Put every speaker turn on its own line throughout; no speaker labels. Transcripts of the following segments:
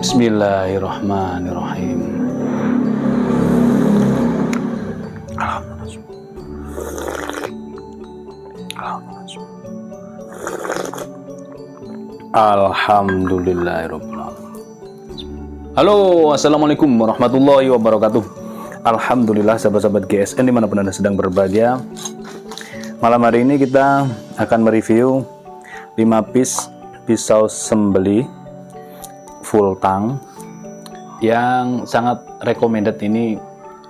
Bismillahirrahmanirrahim. Alhamdulillahirabbil alamin. Halo, assalamualaikum warahmatullahi wabarakatuh. Alhamdulillah sahabat-sahabat GSN dimanapun Anda sedang berbahagia. Malam hari ini kita akan mereview 5 piece pisau sembelih full tang yang sangat recommended ini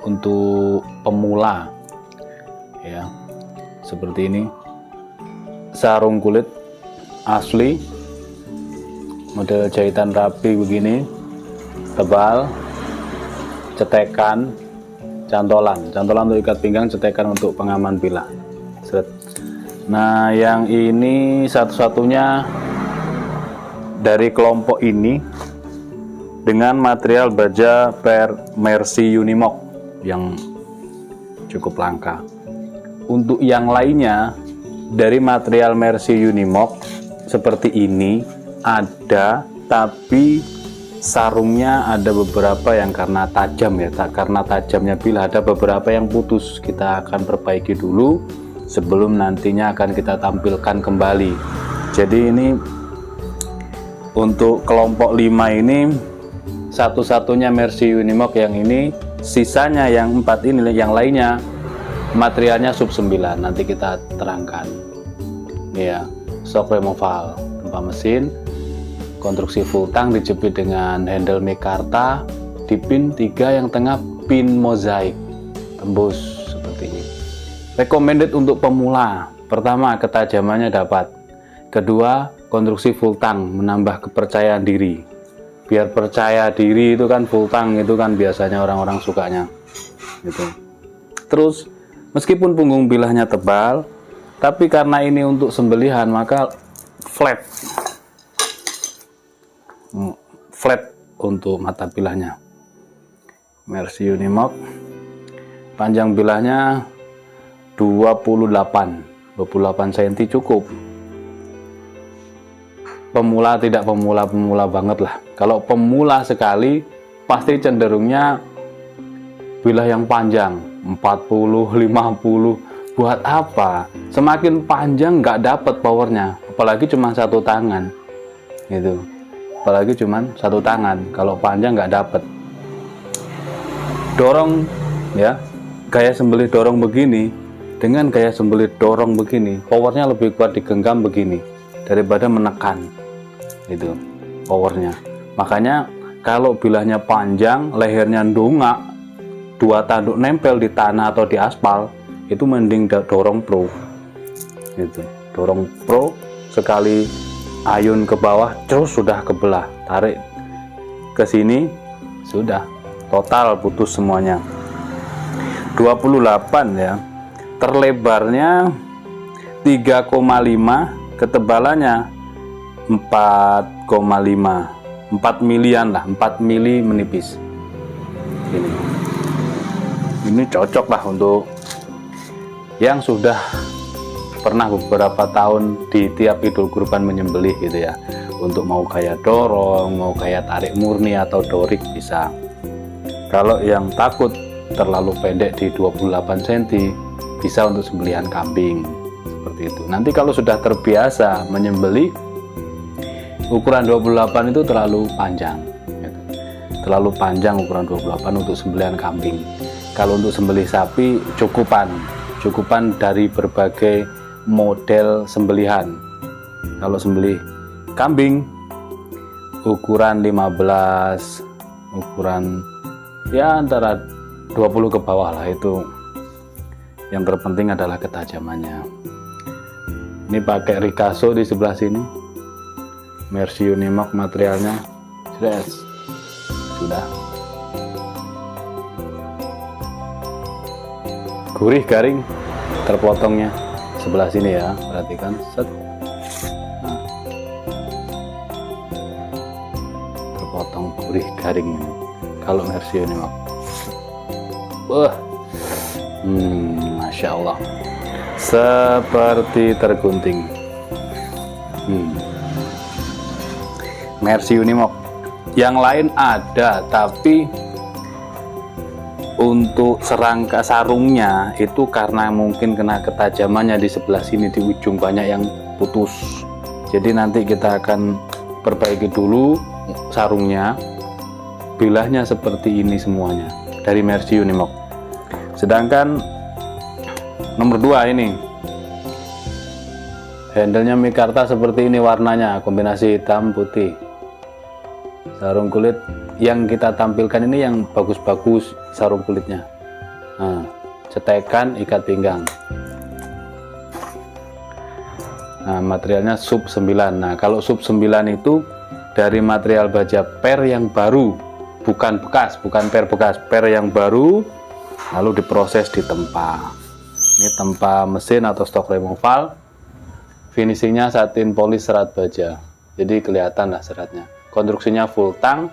untuk pemula ya. Seperti ini, sarung kulit asli, model jahitan rapi begini, tebal, cetekan, cantolan untuk ikat pinggang, cetekan untuk pengaman bilah. Nah, yang ini satu-satunya dari kelompok ini dengan material baja Mercy Unimog yang cukup langka. Untuk yang lainnya dari material Mercy Unimog seperti ini ada, tapi sarungnya ada beberapa yang karena tajam ya, karena tajamnya bilah ada beberapa yang putus. Kita akan perbaiki dulu sebelum nantinya akan kita tampilkan kembali. Jadi ini untuk kelompok 5 ini satu-satunya Mercy Unimog yang ini, sisanya yang 4 ini, yang lainnya materialnya sub 9. Nanti kita terangkan ya. Shock removal, gempa mesin, konstruksi full tang, dijepit dengan handle mikarta, di pin 3 yang tengah pin mozaik tembus seperti ini. Recommended untuk pemula. Pertama, ketajamannya dapat. Kedua, konstruksi full tang, menambah kepercayaan diri. Biar percaya diri itu kan full tang itu kan biasanya orang-orang sukanya gitu. Terus meskipun punggung bilahnya tebal, tapi karena ini untuk sembelihan maka flat untuk mata bilahnya. Mercy Unimog, panjang bilahnya 28 cm cukup. Pemula tidak pemula banget lah. Kalau pemula sekali pasti cenderungnya bilah yang panjang 40, 50. Buat apa? Semakin panjang nggak dapat powernya, apalagi cuma satu tangan gitu. Apalagi cuma satu tangan, kalau panjang nggak dapat. Dorong ya, gaya sembelih dorong begini dengan gaya sembelih dorong begini, powernya lebih kuat digenggam begini daripada menekan. Itu powernya. Makanya kalau bilahnya panjang, lehernya ndongak, 2 tanduk nempel di tanah atau di aspal, itu mending dorong pro gitu. Dorong pro, sekali ayun ke bawah terus sudah kebelah, tarik ke sini sudah total putus semuanya. 28 ya, terlebarnya 3,5, ketebalannya 4,5, 4 milian lah, 4 mili menipis. Ini cocok lah untuk yang sudah pernah beberapa tahun di tiap Idul Kurban menyembelih gitu ya. Untuk mau kayak dorong, mau kayak tarik murni atau dorik bisa. Kalau yang takut terlalu pendek di 28 cm bisa untuk sembelihan kambing seperti itu. Nanti kalau sudah terbiasa menyembelih, ukuran 28 itu terlalu panjang gitu. Terlalu panjang ukuran 28 untuk sembelihan kambing. Kalau untuk sembelih sapi cukupan dari berbagai model sembelihan. Kalau sembelih kambing ukuran 15, ukuran ya antara 20 ke bawah lah, itu Yang terpenting adalah ketajamannya. Ini pakai Ricasso di sebelah sini, Merci Unimog materialnya, sudah gurih, garing, terpotongnya sebelah sini ya, perhatikan, set. Nah, terpotong gurih garing ini kalau Merci Unimog. Wah, Masya Allah, seperti tergunting. Merci Unimog. Yang lain ada, tapi untuk serangka sarungnya itu karena mungkin kena ketajamannya di sebelah sini di ujung banyak yang putus. Jadi nanti kita akan perbaiki dulu sarungnya. Bilahnya seperti ini semuanya dari Merci Unimog. Sedangkan nomor 2 ini handlenya mikarta seperti ini, warnanya kombinasi hitam putih. Sarung kulit yang kita tampilkan ini yang bagus-bagus sarung kulitnya. Nah, cetekan ikat pinggang. Nah, materialnya sub 9. Nah, kalau sub 9 itu dari material baja per yang baru, bukan bekas, bukan per bekas, per yang baru, lalu diproses di tempa. Ini tempa mesin atau stock removal. Finishingnya satin polis serat baja, jadi kelihatan lah seratnya. Konstruksinya full tang,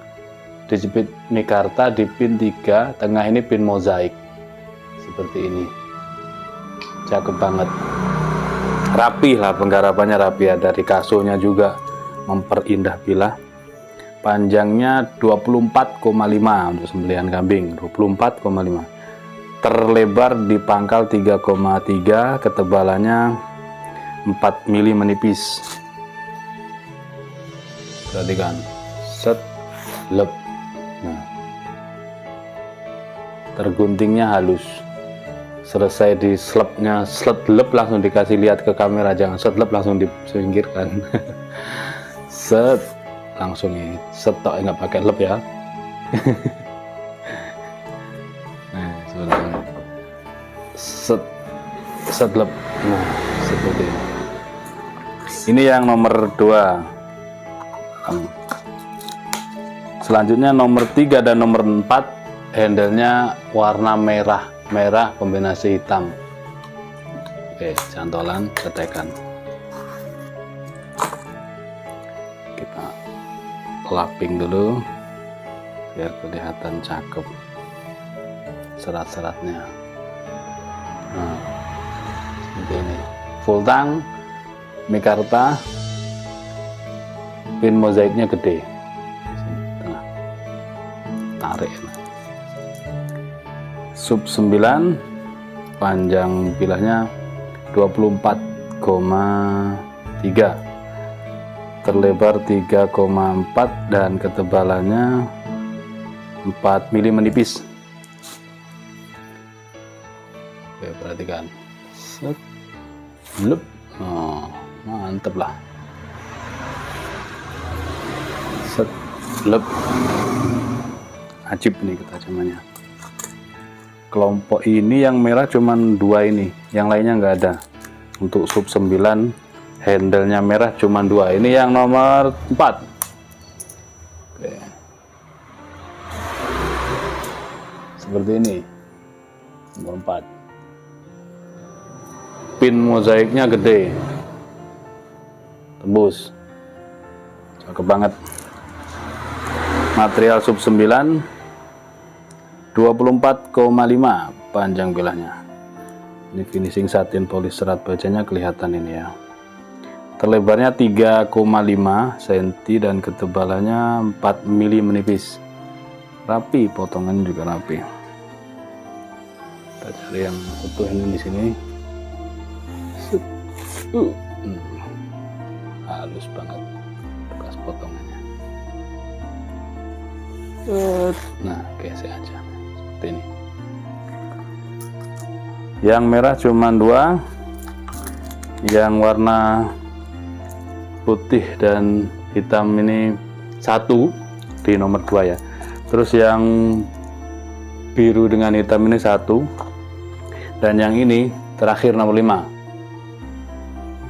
dijepit mikarta di pin 3, tengah ini pin mozaik seperti ini. Cakep banget, rapi lah, penggarapannya rapi. Ada Ricasso-nya juga memperindah bilah. Panjangnya 24,5 untuk sembelihan kambing, 24,5. Terlebar di pangkal 3,3, ketebalannya 4 mili menipis. Perhatikan, set, lep. Nah, terguntingnya halus. Selesai di slepnya, slet lep langsung dikasih lihat ke kamera, jangan set lep langsung disingkirkan. Set langsung ini, setok nggak pakai lep ya. Nah, sebenarnya set lep. Nah, seperti ini. Ini yang nomor 2. Selanjutnya nomor 3 dan nomor 4 handlenya warna merah kombinasi hitam. Oke, cantolan, cetekan. Kita laping dulu biar kelihatan cakep serat-seratnya. Nah, seperti ini, full tang, mikarta, pin mozaiknya gede, tengah, tarik. Sub 9, panjang bilahnya 24,3, terlebar 3,4 dan ketebalannya 4 mili menipis. Oke, perhatikan, set, lep. Oh, mantep lah. Set, lep. Ajib nih ketajamannya. Kelompok ini yang merah cuman 2 ini, yang lainnya nggak ada. Untuk sub 9 handlenya merah cuman 2. Ini yang nomor 4. Oke, seperti ini, nomor 4. Pin mozaiknya gede, tembus, cakep banget. Material sub 9, 24,5 panjang bilahnya. Ini finishing satin polis serat bajanya kelihatan ini ya. Terlebarnya 3,5 cm dan ketebalannya 4 mili menipis. Rapi, potongan juga rapi. Kita cari yang utuh ini di sini. Halus banget bekas potongannya. Nah, gesek aja seperti ini. Yang merah cuma 2, yang warna putih dan hitam ini 1 di nomor 2 ya. Terus yang biru dengan hitam ini 1. Dan yang ini terakhir nomor 5,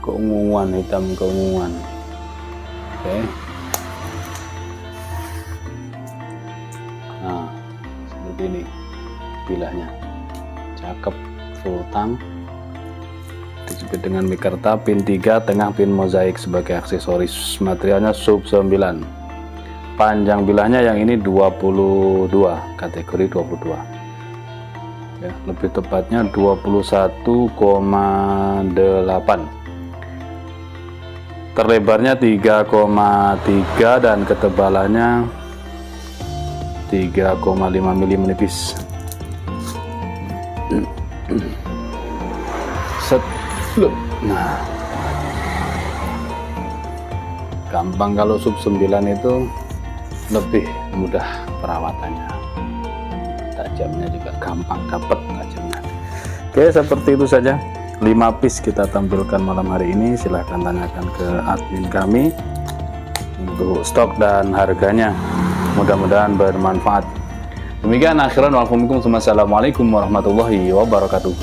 keunguan, hitam keunguan. Oke. Nah, seperti ini bilahnya, cakep, full tang, dijepit dengan mikarta, pin 3, tengah pin mozaik sebagai aksesoris. Materialnya sub 9. Panjang bilahnya yang ini 22, kategori 22 ya, lebih tepatnya 21,8. Terlebarnya 3,3 dan ketebalannya 3,5 mm menipis. Set. Nah, gampang kalau sub 9 itu lebih mudah perawatannya, tajamnya juga gampang dapat tajamnya. Oke, seperti itu saja 5 piece kita tampilkan malam hari ini. Silahkan tanyakan ke admin kami untuk stok dan harganya, mudah-mudahan bermanfaat. Demikian akhiran, wassalamualaikum warahmatullahi wabarakatuh.